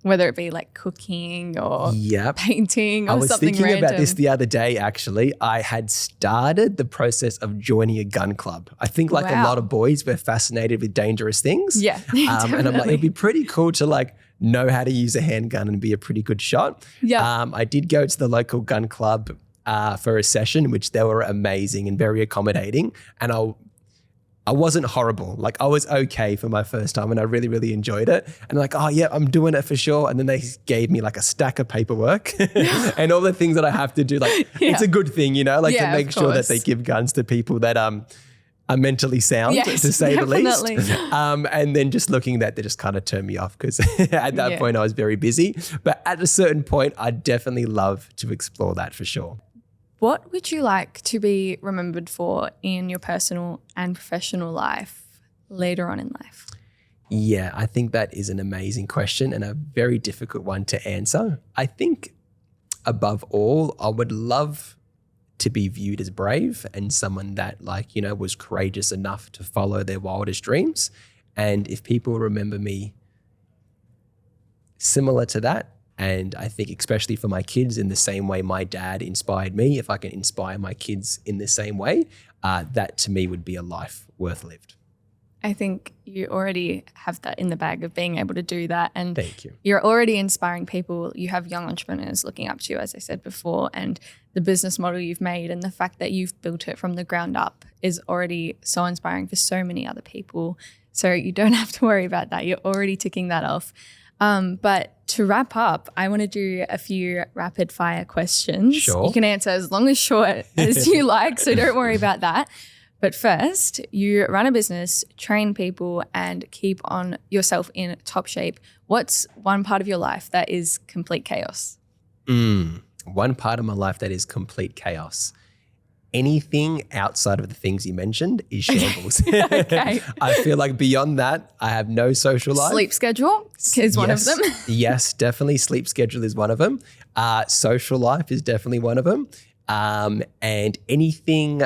Whether it be like cooking or painting or something random. I was thinking about this the other day, actually. I had started the process of joining a gun club. I think like a lot of boys, we're fascinated with dangerous things. Yeah, and I'm like, it'd be pretty cool to like know how to use a handgun and be a pretty good shot. Yeah. I did go to the local gun club for a session, which they were amazing and very accommodating. And I wasn't horrible. Like I was okay for my first time and I really, really enjoyed it. And like, oh yeah, I'm doing it for sure. And then they gave me like a stack of paperwork and all the things that I have to do. Like it's a good thing, you know, like to make sure that they give guns to people that are mentally sound, to say the least. And then just looking at that, they just kind of turned me off because at that point I was very busy. But at a certain point, I'd definitely love to explore that for sure. What would you like to be remembered for in your personal and professional life later on in life? Yeah, I think that is an amazing question and a very difficult one to answer. I think above all, I would love to be viewed as brave and someone that like, you know, was courageous enough to follow their wildest dreams. And if people remember me similar to that, and I think especially for my kids in the same way my dad inspired me, if I can inspire my kids in the same way, that to me would be a life worth lived. I think you already have that in the bag of being able to do that. And thank you. You're already inspiring people. You have young entrepreneurs looking up to you, as I said before, and the business model you've made and the fact that you've built it from the ground up is already so inspiring for so many other people. So you don't have to worry about that. You're already ticking that off. But to wrap up, I want to do a few rapid fire questions. Sure. You can answer as long as short as you like, so don't worry about that. But first, you run a business, train people, and keep on yourself in top shape. What's one part of your life that is complete chaos? One part of my life that is complete chaos. Anything outside of the things you mentioned is shambles. Okay. I feel like beyond that, I have no social life. Sleep schedule is one of them. Yes, definitely. Sleep schedule is one of them. Social life is definitely one of them. And anything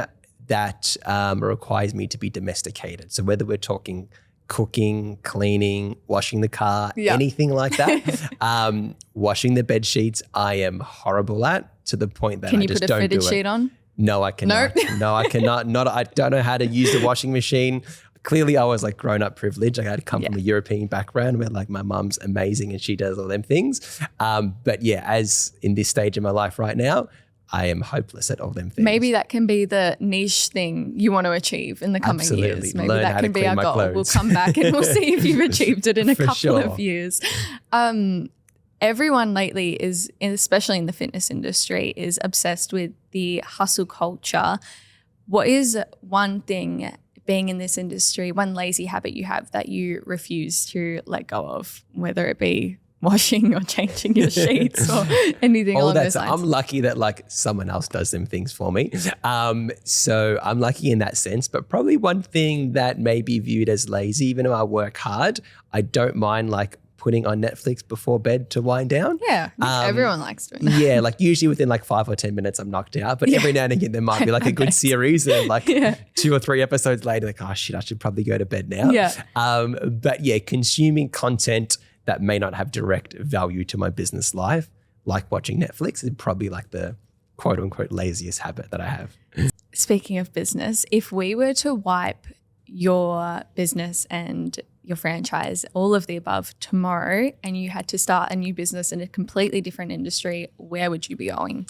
that requires me to be domesticated. So whether we're talking cooking, cleaning, washing the car, anything like that, washing the bed sheets, I am horrible at, to the point that I just don't do it. Can you put a fitted sheet on? No, I cannot. Nope. No, I cannot. I don't know how to use the washing machine. Clearly, I was like grown up privileged. I had to come from a European background where like my mum's amazing and she does all them things. But yeah, as in this stage of my life right now, I am hopeless at all them things. Maybe that can be the niche thing you want to achieve in the coming years. Maybe Learn that can be our goal. Clothes. We'll come back and we'll see if you've achieved it in a couple of years. Everyone lately is, especially in the fitness industry, is obsessed with the hustle culture. What is one thing being in this industry, one lazy habit you have that you refuse to let go of, whether it be washing or changing your sheets or anything along those lines? I'm lucky that like someone else does them things for me. So I'm lucky in that sense, but probably one thing that may be viewed as lazy, even though I work hard, I don't mind like putting on Netflix before bed to wind down. Yeah, everyone likes doing that. Yeah, like usually within like 5 or 10 minutes I'm knocked out, but every now and again there might be like a good series and like 2 or 3 episodes later like, oh shit, I should probably go to bed now. Yeah. But yeah, consuming content that may not have direct value to my business life, like watching Netflix, is probably like the quote unquote laziest habit that I have. Speaking of business, if we were to wipe your business and your franchise, all of the above, tomorrow, and you had to start a new business in a completely different industry, where would you be going?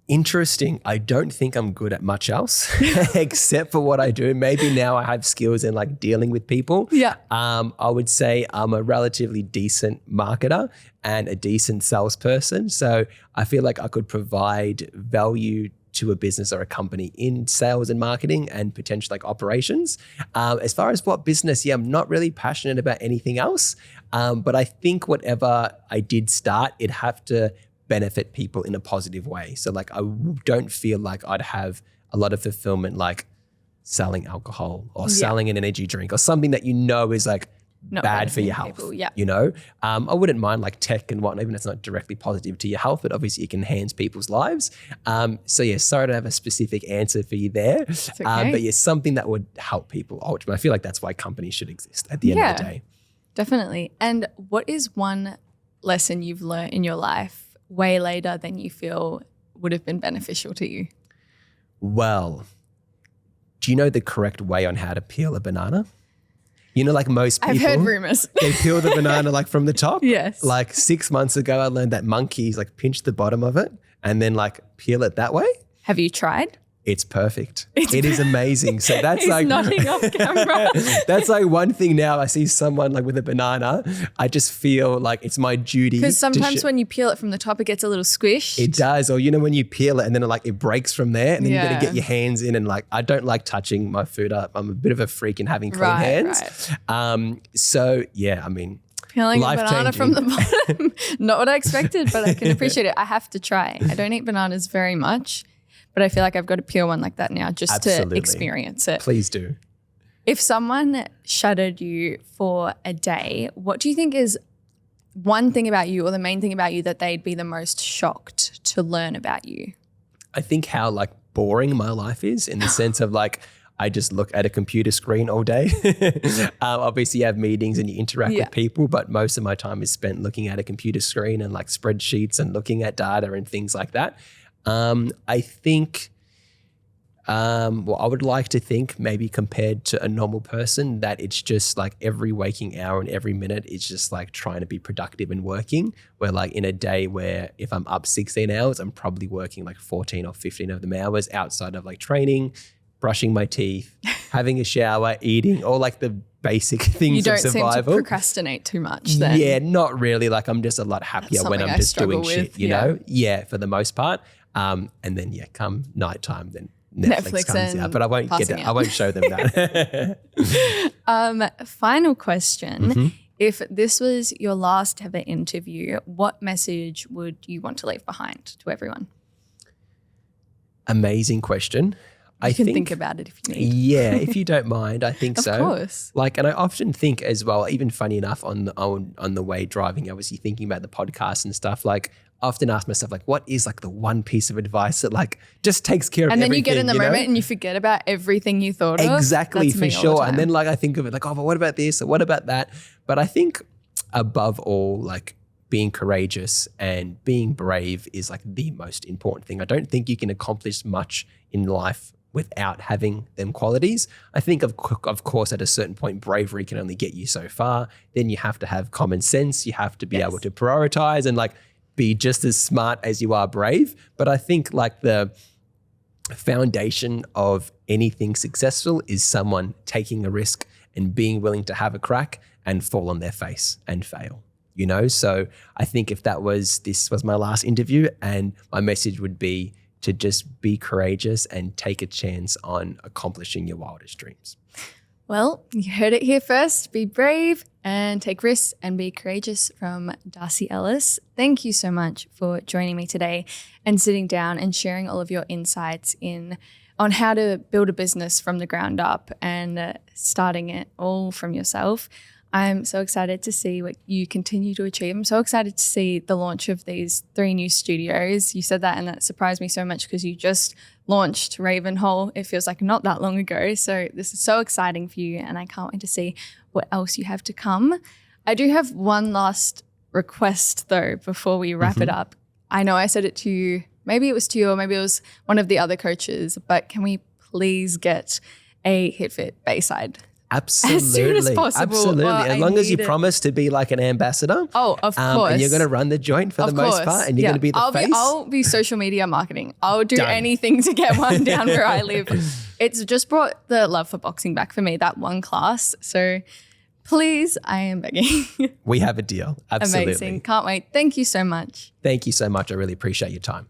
Interesting. I don't think I'm good at much else except for what I do. Maybe now I have skills in like dealing with people. Yeah. I would say I'm a relatively decent marketer and a decent salesperson. So I feel like I could provide value to a business or a company in sales and marketing and potentially like operations. As far as what business, I'm not really passionate about anything else. But I think whatever I did start, it'd have to benefit people in a positive way. So like I don't feel like I'd have a lot of fulfillment like selling alcohol or selling an energy drink or something that you know is like Not bad for your benefiting health. people, yeah. You know, I wouldn't mind like tech and whatnot, even if it's not directly positive to your health, but obviously it can enhance people's lives. So yeah, sorry to have a specific answer for you there. Okay. But yeah, something that would help people ultimately. I feel like that's why companies should exist at the end of the day. Definitely. And what is one lesson you've learned in your life way later than you feel would have been beneficial to you? Well, do you know the correct way on how to peel a banana? You know, like most people, I've heard rumors. they peel the banana like from the top. Yes. Like 6 months ago, I learned that monkeys like pinch the bottom of it and then like peel it that way. Have you tried? It's perfect. It is amazing. So that's He's like nodding off camera. that's like one thing now. I see someone like with a banana, I just feel like it's my duty. Because sometimes when you peel it from the top, it gets a little squished. It does. Or you know when you peel it and then it breaks from there and then you got Yeah. to get your hands in and like I don't like touching my food up. I'm a bit of a freak in having clean hands. So yeah, I mean, Peeling a banana from the life-changing. bottom. Not what I expected, but I can appreciate it. I have to try. I don't eat bananas very much, but I feel like I've got to peel one like that now just Absolutely. to experience it. Please do. If someone shadowed you for a day, what do you think is one thing about you or the main thing about you that they'd be the most shocked to learn about you? I think how like boring my life is in the sense of like I just look at a computer screen all day. Obviously you have meetings and you interact with people, but most of my time is spent looking at a computer screen and like spreadsheets and looking at data and things like that. I think, well, I would like to think maybe compared to a normal person that it's just like every waking hour and every minute is just like trying to be productive and working, where like in a day where if I'm up 16 hours, I'm probably working like 14 or 15 of them hours outside of like training, brushing my teeth, having a shower, eating, all like the basic things You don't of survival. seem to procrastinate too much then. Yeah, not really. Like I'm just a lot happier when something I'm I just doing struggle shit, with, you know? Yeah, for the most part. And then come nighttime, then Netflix comes and out. But I won't passing out. I won't show them that. Final question. Mm-hmm. If this was your last ever interview, what message would you want to leave behind to everyone? Amazing question. You can think about it if you need. Yeah, if you don't mind, I think so. Of course. Like, and I often think as well, even funny enough on the way driving, obviously thinking about the podcast and stuff, like I often ask myself, like, what is like the one piece of advice that like just takes care of everything? And then you get in the you know? moment and you forget about everything you thought of. Exactly, That's for me all the sure. time. And then like I think of it like, oh, but what about this or what about that? But I think above all, like being courageous and being brave is like the most important thing. I don't think you can accomplish much in life without having them qualities. I think of course at a certain point bravery can only get you so far. Then you have to have common sense. You have to be able to prioritize and like be just as smart as you are brave. But I think like the foundation of anything successful is someone taking a risk and being willing to have a crack and fall on their face and fail. You know, so I think if this was my last interview, and my message would be to just be courageous and take a chance on accomplishing your wildest dreams. Well, you heard it here first. Be brave and take risks and be courageous from Darcy Ellis. Thank you so much for joining me today and sitting down and sharing all of your insights on how to build a business from the ground up and starting it all from yourself. I'm so excited to see what you continue to achieve. I'm so excited to see the launch of these 3 new studios. You said that and that surprised me so much because you just launched Ravenhole. It feels like not that long ago. So this is so exciting for you and I can't wait to see what else you have to come. I do have one last request though before we wrap it up. I know I said it to you, maybe it was to you or maybe it was one of the other coaches, but can we please get a HitFit Bayside? Absolutely. As soon as possible. Absolutely. Well, as I long as you need it. promise to be like an ambassador. Oh, of course. And you're going to run the joint for the most part and you're going to be the face. I'll be social media marketing. I'll do Done. anything to get one down where I live. It's just brought the love for boxing back for me, that one class. So please, I am begging. We have a deal. Absolutely. Amazing. Can't wait. Thank you so much. Thank you so much. I really appreciate your time.